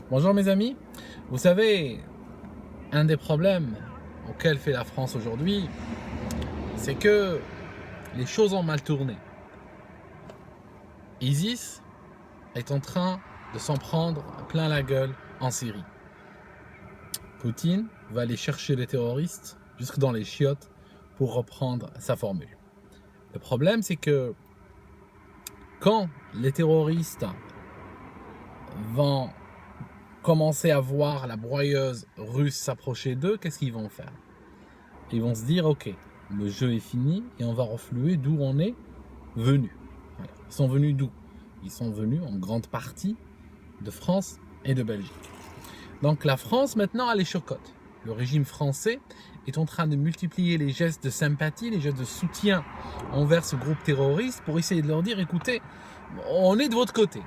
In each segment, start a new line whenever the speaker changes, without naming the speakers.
Bonjour mes amis, vous savez, un des problèmes auxquels fait la France aujourd'hui, c'est que les choses ont mal tourné. ISIS est en train de s'en prendre plein la gueule en Syrie. Poutine va aller chercher les terroristes jusque dans les chiottes pour reprendre sa formule. Le problème, c'est que quand les terroristes vont commencer à voir la broyeuse russe s'approcher d'eux, qu'est-ce qu'ils vont faire? Ils vont se dire, ok, le jeu est fini et on va refluer d'où on est venu. Voilà. Ils sont venus d'où? Ils sont venus en grande partie de France et de Belgique. Donc la France maintenant a les chocottes. Le régime français est en train de multiplier les gestes de sympathie, les gestes de soutien envers ce groupe terroriste pour essayer de leur dire, écoutez, on est de votre côté.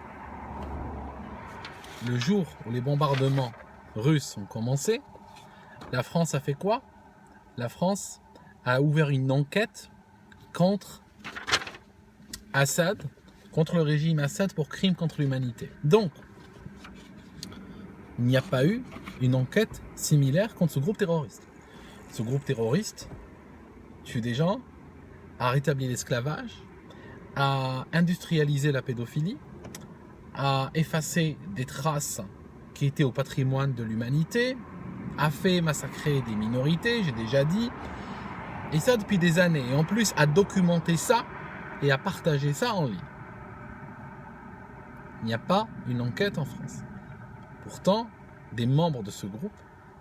Le jour où les bombardements russes ont commencé, la France a fait quoi? La France a ouvert une enquête contre Assad, contre le régime Assad pour crimes contre l'humanité. Donc, il n'y a pas eu une enquête similaire contre ce groupe terroriste. Ce groupe terroriste tue des gens, a rétabli l'esclavage, a industrialisé la pédophilie, a effacé des traces qui étaient au patrimoine de l'humanité, a fait massacrer des minorités, j'ai déjà dit, et ça depuis des années. Et en plus, a documenté ça et a partagé ça en ligne. Il n'y a pas une enquête en France. Pourtant, des membres de ce groupe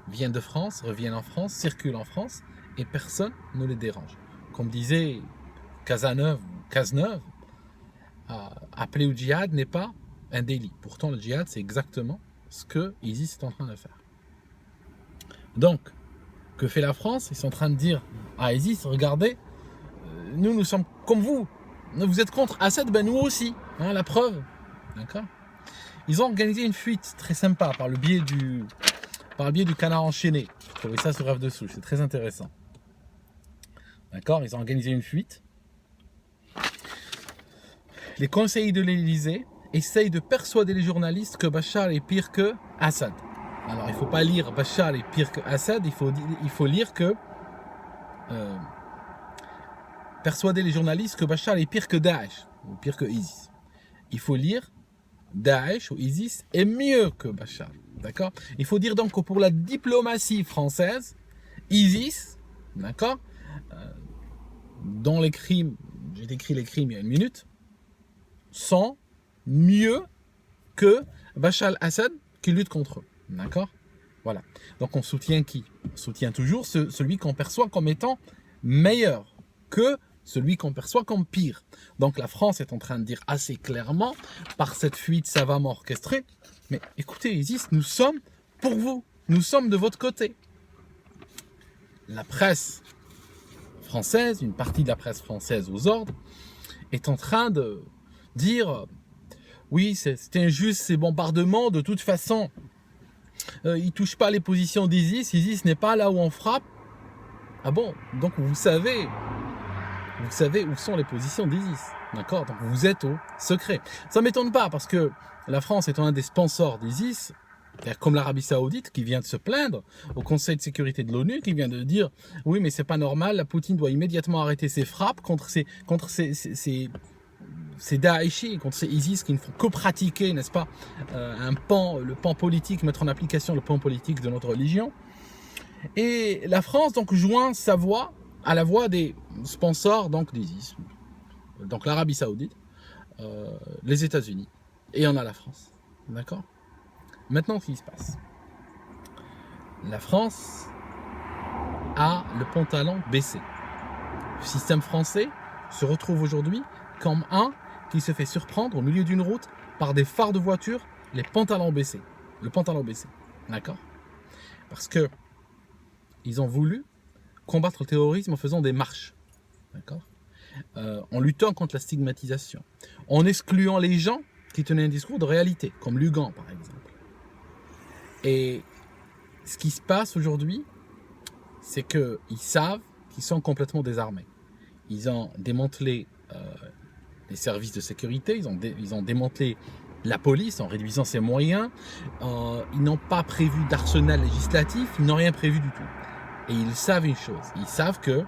viennent de France, reviennent en France, circulent en France, et personne ne les dérange. Comme disait Cazeneuve, appeler au djihad n'est pas un délit. Pourtant, le djihad, c'est exactement ce que ISIS est en train de faire. Donc, que fait la France? Ils sont en train de dire à ISIS, regardez, nous sommes comme vous. Vous êtes contre Assad, ben nous aussi. Hein, la preuve. D'accord? Ils ont organisé une fuite très sympa par le biais du canard enchaîné. J'ai trouvé ça sur Rêve de Souche, c'est très intéressant. D'accord? Ils ont organisé une fuite. Les conseillers de l'Élysée essayent de persuader les journalistes que Bachar est pire que Assad. Alors, il ne faut pas lire Bachar est pire que Assad, il faut lire que persuader les journalistes que Bachar est pire que Daesh, ou pire que ISIS. Il faut lire Daesh ou ISIS est mieux que Bachar. D'accord? Il faut dire donc que pour la diplomatie française, ISIS, d'accord, dont les crimes, j'ai décrit les crimes il y a une minute, sont mieux que Bachar al-Assad qui lutte contre eux. D'accord? Voilà. Donc on soutient qui? On soutient toujours celui qu'on perçoit comme étant meilleur que celui qu'on perçoit comme pire. Donc la France est en train de dire assez clairement, par cette fuite savamment orchestrée, mais écoutez ISIS, nous sommes pour vous, nous sommes de votre côté. La presse française, une partie de la presse française aux ordres, est en train de dire, oui c'est injuste ces bombardements, de toute façon, ils ne touchent pas les positions d'ISIS, ISIS n'est pas là où on frappe. Ah bon, donc vous savez où sont les positions d'ISIS, d'accord? Donc vous êtes au secret. Ça ne m'étonne pas parce que la France étant un des sponsors d'ISIS, comme l'Arabie Saoudite qui vient de se plaindre au Conseil de sécurité de l'ONU, qui vient de dire oui mais c'est pas normal, la Poutine doit immédiatement arrêter ses frappes contre ces Daeshis, contre ces ISIS qui ne font que pratiquer, n'est-ce pas, le pan politique, mettre en application le pan politique de notre religion. Et la France donc joint sa voix à la voix des sponsors donc d'ISIS, donc l'Arabie Saoudite, les États-Unis, et on a la France, d'accord? Maintenant, ce qui se passe, la France a le pantalon baissé. Le système français se retrouve aujourd'hui comme un qui se fait surprendre au milieu d'une route par des phares de voiture, les pantalons baissés, le pantalon baissé, d'accord? Parce que ils ont voulu combattre le terrorisme en faisant des marches, d'accord, en luttant contre la stigmatisation, en excluant les gens qui tenaient un discours de réalité, comme Lugan par exemple. Et ce qui se passe aujourd'hui, c'est qu'ils savent qu'ils sont complètement désarmés. Ils ont démantelé les services de sécurité, ils ont démantelé la police, en réduisant ses moyens, ils n'ont pas prévu d'arsenal législatif, ils n'ont rien prévu du tout. Et ils savent une chose, ils savent que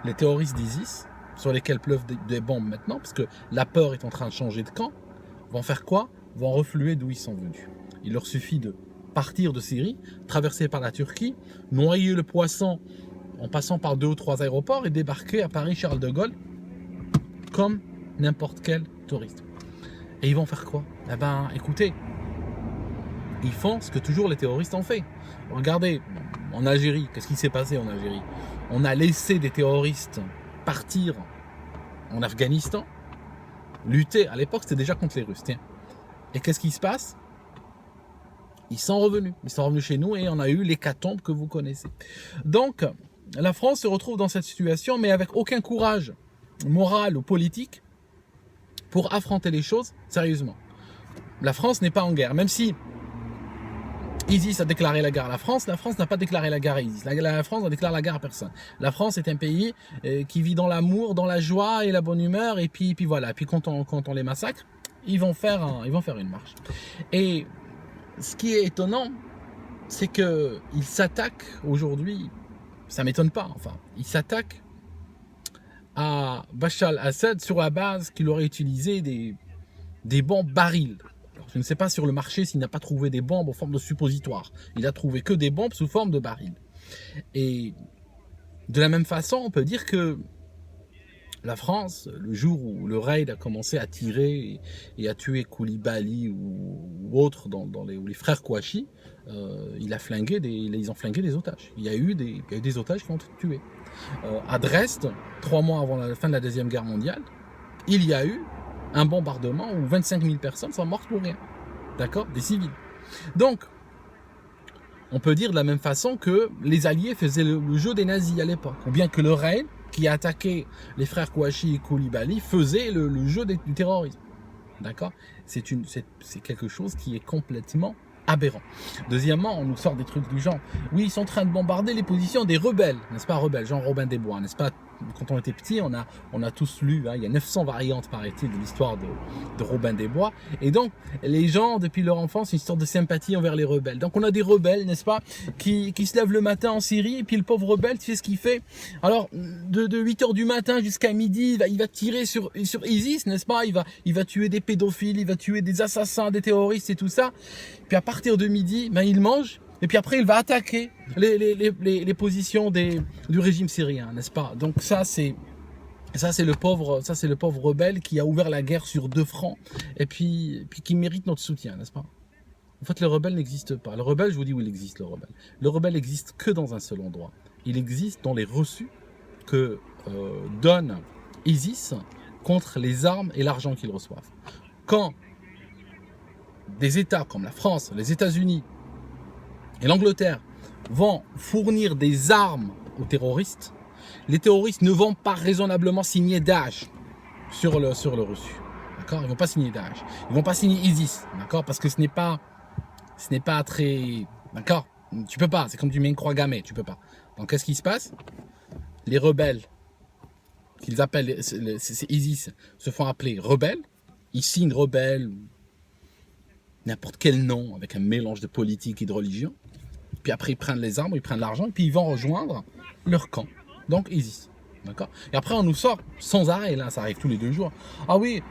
les terroristes d'ISIS, sur lesquels pleuvent des bombes maintenant, parce que la peur est en train de changer de camp, vont faire quoi? Vont refluer d'où ils sont venus. Il leur suffit de partir de Syrie, traverser par la Turquie, noyer le poisson en passant par 2 ou 3 aéroports et débarquer à Paris-Charles de Gaulle comme n'importe quel touriste. Et ils vont faire quoi? Eh ben, écoutez, ils font ce que toujours les terroristes ont fait. Regardez, en Algérie, qu'est-ce qui s'est passé en Algérie? On a laissé des terroristes partir en Afghanistan, lutter. À l'époque, c'était déjà contre les Russes. Tiens. Et qu'est-ce qui se passe? Ils sont revenus. Ils sont revenus chez nous et on a eu l'hécatombe que vous connaissez. Donc, la France se retrouve dans cette situation, mais avec aucun courage moral ou politique pour affronter les choses sérieusement. La France n'est pas en guerre, même si ISIS a déclaré la guerre à la France n'a pas déclaré la guerre à ISIS. La France ne déclare la guerre à personne. La France est un pays qui vit dans l'amour, dans la joie et la bonne humeur, et puis voilà. Et puis quand on les massacre, ils vont faire une marche. Et ce qui est étonnant, c'est qu'ils s'attaquent aujourd'hui, ça ne m'étonne pas, enfin, ils s'attaquent à Bachar al-Assad sur la base qu'il aurait utilisé des bombes barils. Alors, je ne sais pas sur le marché s'il n'a pas trouvé des bombes en forme de suppositoire. Il a trouvé que des bombes sous forme de barils. Et de la même façon, on peut dire que la France, le jour où le raid a commencé à tirer et à tuer Koulibaly ou autres ou les frères Kouachi, ils ont flingué des otages. Il y a eu des otages qui ont été tués. À Dresde, 3 mois avant la fin de la Deuxième Guerre mondiale, il y a eu un bombardement où 25 000 personnes sont mortes pour rien. D'accord? Des civils. Donc, on peut dire de la même façon que les Alliés faisaient le jeu des nazis à l'époque, ou bien que le raid qui a attaqué les frères Kouachi et Koulibaly faisait le jeu du terrorisme. D'accord? C'est quelque chose qui est complètement aberrant. Deuxièmement, on nous sort des trucs du genre, oui, ils sont en train de bombarder les positions des rebelles, n'est-ce pas, rebelles, genre Robin des Bois, n'est-ce pas? Quand on était petit, on a tous lu, hein, il y a 900 variantes, paraît-il, de l'histoire de Robin des Bois. Et donc, les gens, depuis leur enfance, une sorte de sympathie envers les rebelles. Donc, on a des rebelles, n'est-ce pas, qui se lèvent le matin en Syrie, et puis le pauvre rebelle, tu sais ce qu'il fait? Alors, de 8h du matin jusqu'à midi, il va tirer sur ISIS, n'est-ce pas? Il va tuer des pédophiles, il va tuer des assassins, des terroristes et tout ça. Puis à partir de midi, il mange. Et puis après, il va attaquer les positions du régime syrien, n'est-ce pas? Donc ça, c'est le pauvre rebelle qui a ouvert la guerre sur 2 fronts et puis qui mérite notre soutien, n'est-ce pas? En fait, le rebelle n'existe pas. Le rebelle, je vous dis où il existe, le rebelle. Le rebelle n'existe que dans un seul endroit. Il existe dans les reçus que donne ISIS contre les armes et l'argent qu'ils reçoivent. Quand des États comme la France, les États-Unis et l'Angleterre vont fournir des armes aux terroristes, les terroristes ne vont pas raisonnablement signer Daesh sur le reçu. D'accord? Ils ne vont pas signer Daesh. Ils ne vont pas signer ISIS. D'accord? Parce que ce n'est pas très... D'accord? Tu peux pas. C'est comme tu mets une croix gammée. Tu peux pas. Donc qu'est-ce qui se passe? Les rebelles, qu'ils appellent c'est ISIS, se font appeler rebelles. Ils signent rebelles, n'importe quel nom, avec un mélange de politique et de religion. Puis après, ils prennent les armes, ils prennent l'argent, et puis ils vont rejoindre leur camp. Donc ISIS. D'accord? Et après, on nous sort sans arrêt, là, ça arrive tous les 2 jours. Ah oui,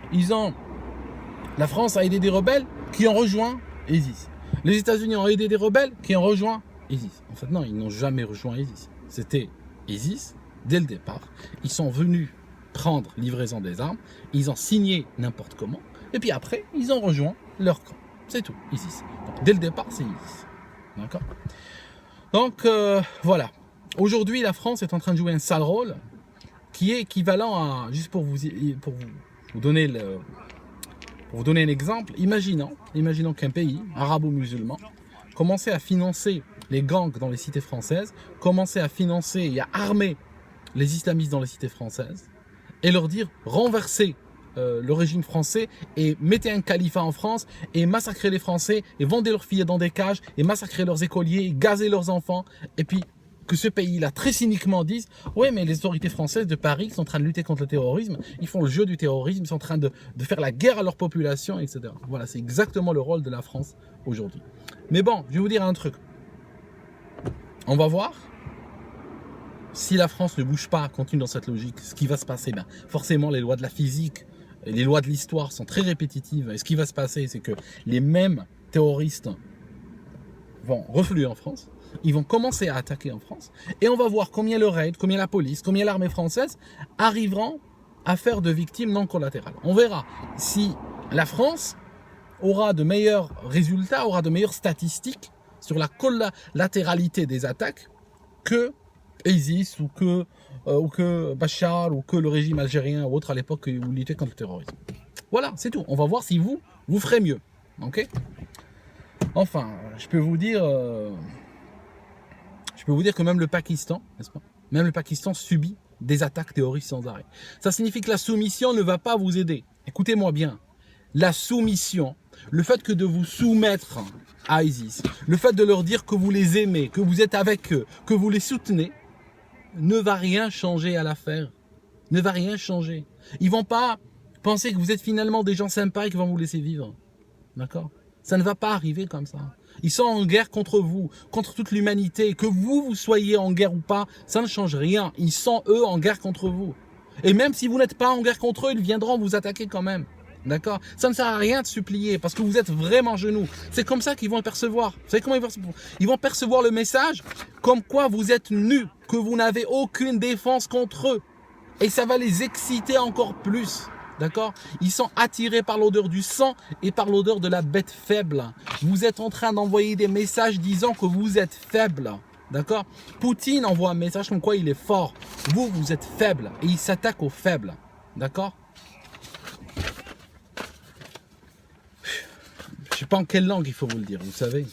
la France a aidé des rebelles qui ont rejoint ISIS. Les États-Unis ont aidé des rebelles qui ont rejoint ISIS. En fait, non, ils n'ont jamais rejoint ISIS. C'était ISIS dès le départ. Ils sont venus prendre livraison des armes, ils ont signé n'importe comment, et puis après, ils ont rejoint leur camp. C'est tout, ISIS. Donc, dès le départ, c'est ISIS. D'accord? Donc, voilà. Aujourd'hui, la France est en train de jouer un sale rôle qui est équivalent à, juste pour vous donner un exemple, imaginons qu'un pays arabo-musulman commençait à financer les gangs dans les cités françaises, commençait à financer et à armer les islamistes dans les cités françaises, et leur dire renverser le régime français et mettez un califat en France et massacrez les Français et vendez leurs filles dans des cages et massacrez leurs écoliers et gazez leurs enfants et puis que ce pays-là, très cyniquement, dise « Ouais, mais les autorités françaises de Paris sont en train de lutter contre le terrorisme, ils font le jeu du terrorisme, ils sont en train de faire la guerre à leur population, etc. » Voilà, c'est exactement le rôle de la France aujourd'hui. Mais bon, je vais vous dire un truc. On va voir si la France ne bouge pas, continue dans cette logique, ce qui va se passer, ben, forcément, les lois de la physique, les lois de l'histoire sont très répétitives. Et ce qui va se passer, c'est que les mêmes terroristes vont refluer en France. Ils vont commencer à attaquer en France. Et on va voir combien le raid, combien la police, combien l'armée française arriveront à faire de victimes non collatérales. On verra si la France aura de meilleurs résultats, aura de meilleures statistiques sur la collatéralité des attaques que ISIS ou que Bachar ou que le régime algérien ou autre à l'époque où il luttait contre le terrorisme. Voilà, c'est tout. On va voir si vous ferez mieux. Ok ? Enfin, je peux vous dire que même le Pakistan, n'est-ce pas ? Même le Pakistan subit des attaques terroristes sans arrêt. Ça signifie que la soumission ne va pas vous aider. Écoutez-moi bien. La soumission, le fait que de vous soumettre à ISIS, le fait de leur dire que vous les aimez, que vous êtes avec eux, que vous les soutenez, ne va rien changer à l'affaire. Ne va rien changer. Ils vont pas penser que vous êtes finalement des gens sympas et qu'ils vont vous laisser vivre. D'accord ? Ça ne va pas arriver comme ça. Ils sont en guerre contre vous, contre toute l'humanité. Que vous soyez en guerre ou pas, ça ne change rien. Ils sont, eux, en guerre contre vous. Et même si vous n'êtes pas en guerre contre eux, ils viendront vous attaquer quand même. D'accord ? Ça ne sert à rien de supplier parce que vous êtes vraiment genoux. C'est comme ça qu'ils vont le percevoir. Vous savez comment ils vont percevoir le message comme quoi vous êtes nus, que vous n'avez aucune défense contre eux. Et ça va les exciter encore plus. D'accord ? Ils sont attirés par l'odeur du sang et par l'odeur de la bête faible. Vous êtes en train d'envoyer des messages disant que vous êtes faible. D'accord ? Poutine envoie un message comme quoi il est fort. Vous, vous êtes faible. Et il s'attaque aux faibles. D'accord ? Je ne sais pas en quelle langue il faut vous le dire, vous savez.